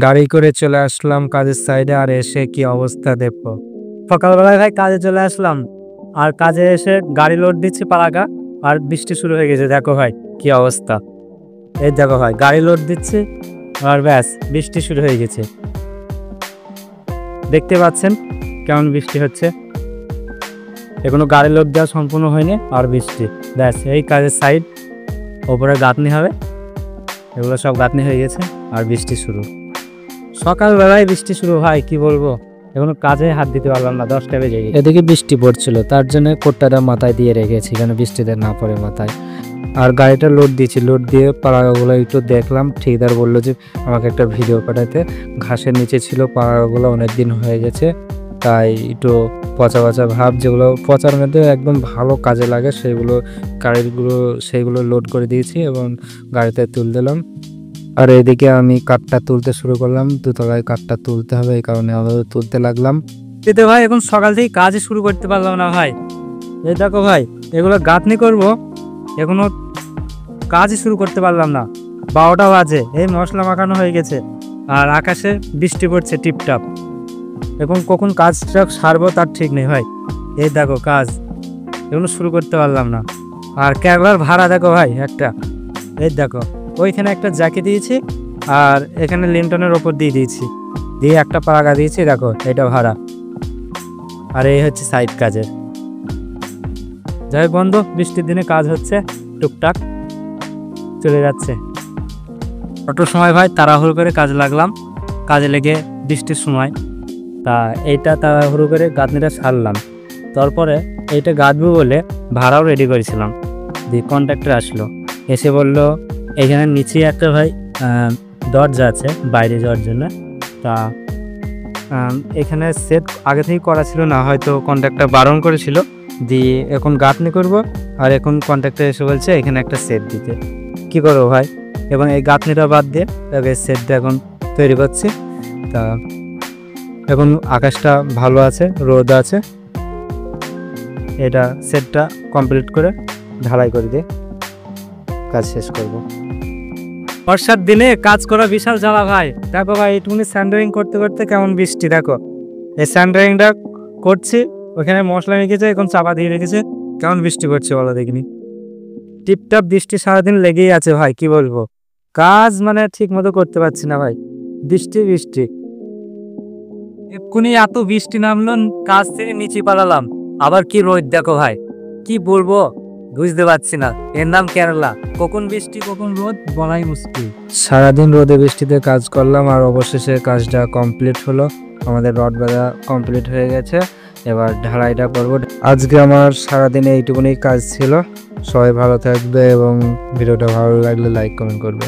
গাড়ি করে চলে আসলাম কাজের সাইডে, আর এসে কি অবস্থা দেখো। সকালবেলায় ভাই কাজে চলে আসলাম, আর কাজে এসে গাড়ি লোড দিচ্ছি পালাকা, আর বৃষ্টি শুরু হয়ে গেছে। দেখো ভাই কি অবস্থা। এই দেখো ভাই গাড়ি লোড দিচ্ছি, আর ব্যাস বৃষ্টি শুরু হয়ে গেছে। দেখতে পাচ্ছেন কেমন বৃষ্টি হচ্ছে। এখনো গাড়ি লোড দেওয়া সম্পূর্ণ হয়নি, আর বৃষ্টি ব্যাস। এই কাজের সাইড ওপরে গাঁথনি হবে, এগুলো সব গাঁথনি হয়ে গেছে, আর বৃষ্টি শুরু। সকালবেলায় বৃষ্টি শুরু হয়, কি বলবো। এখনো কাজে হাত দিতে পারলাম না, 10টা বেজে গেছে। এদিকে বৃষ্টি পড়ছিল, তার জন্য কোটটাটা মাথায় দিয়ে রেখেছি, যেন বৃষ্টিতে না পড়ে মাথায়। আর গাড়িটা লোড দিয়েছি, লোড দিয়ে পাড়াগুলো একটু দেখলাম। ঠিকদার বললো যে আমাকে একটা ভিডিও পাঠাতে। ঘাসের নিচে ছিল, পাড়াগুলো অনেক দিন হয়ে গেছে, তাই একটু পচা পচা ভাব, যেগুলো পচার মধ্যে একদম ভালো কাজে লাগে সেইগুলো লোড করে দিয়েছি এবং গাড়িতে তুলে দিলাম। আর এদিকে আমি কাঠটা তুলতে শুরু করলাম, দোতলায় কাঠটা তুলতে হবে, এই কারণে আবার তুলতে লাগলাম। এতে ভাই এখন সকাল থেকে কাজই শুরু করতে পারলাম না ভাই। এই দেখো ভাই, এগুলো গাঁথনি করব, এখনো কাজই শুরু করতে পারলাম না। 12টা বাজে, এই মশলা মাখানো হয়ে গেছে, আর আকাশে বৃষ্টি পড়ছে টিপটাপ। এখন কখন কাজটা সারবো তার ঠিক নেই ভাই। এই দেখো কাজ এখনো শুরু করতে পারলাম না। আর ক্যাবলার ভাড়া দেখো ভাই একটা, এই দেখো ওইখানে একটা জ্যাকে দিয়েছি, আর এখানে লিন্টনের ওপর দিয়ে দিয়েছি, দিয়ে একটা পাড়াগা দিয়েছি। দেখো এটা ভাড়া, আর এই হচ্ছে সাইড কাজের। যাই বন্ধ, বৃষ্টির দিনে কাজ হচ্ছে টুকটাক চলে যাচ্ছে। অটোর সময় ভাই তাড়াহুড়ো করে কাজ লাগলাম, কাজে লেগে বৃষ্টির সময় তা এইটা তাড়াহুড়ো করে গাঁথনিটা সারলাম। তারপরে এইটা গাঁথবো বলে ভাড়াও রেডি করেছিলাম। দিয়ে কন্ট্রাক্টর আসলো, এসে বলল এখানে নিচে একটা ভাই দরজা আছে বাইরে যাওয়ার জন্য। তা এখানে সেট আগে থেকেই করা ছিল না, হয়তো কন্ট্রাক্টর বারণ করেছিল। দিয়ে এখন গাঁথনি করব, আর এখন কন্ট্রাক্টর এসে বলছে এখানে একটা সেট দিতে। কি করবো ভাই, এবং এই গাঁথনিটা বাদ দিয়ে তাকে সেটটা এখন তৈরি করছি। তা এখন আকাশটা ভালো আছে, রোদ আছে, এটা সেটটা কমপ্লিট করে ঢালাই করে দিয়ে কাজ শেষ করব। বর্ষার দিনে কাজ করা বিশাল জ্বালা ভাই। দেখো ভাই একটুখানি স্যান্ডারিং করতে করতে কেমন বৃষ্টি। দেখো এই স্যান্ডারিংটা করছি, ওখানে মশলা রেখেছে, এখন চাপা দিয়ে রেখেছে, কেমন বৃষ্টি করছে বলো দেখিনি। টিপটাপ বৃষ্টি সারাদিন লেগেই আছে ভাই, কি বলবো। কাজ মানে ঠিক মতো করতে পারছি না ভাই, বৃষ্টি বৃষ্টি। এক্ষুনি এত বৃষ্টি নামলো, কাজ থেকে নিচে পালালাম, আবার কি রোদ দেখো ভাই, কি বলবো বুঝতে পারছি না। এর নাম কেরালা, কখন বৃষ্টি কখন রোদ বলাই মুশকিল। সারাদিন রোদে বৃষ্টিতে কাজ করলাম, আর অবশেষে কাজটা কমপ্লিট হলো। আমাদের রড বাঁধা কমপ্লিট হয়ে গেছে, এবার ঢালাইটা করব। আজকে আমার সারাদিনে এইটুকুনি কাজ ছিল। সবাই ভালো থাকবে, এবং ভিডিওটা ভালো লাগলে লাইক কমেন্ট করবে।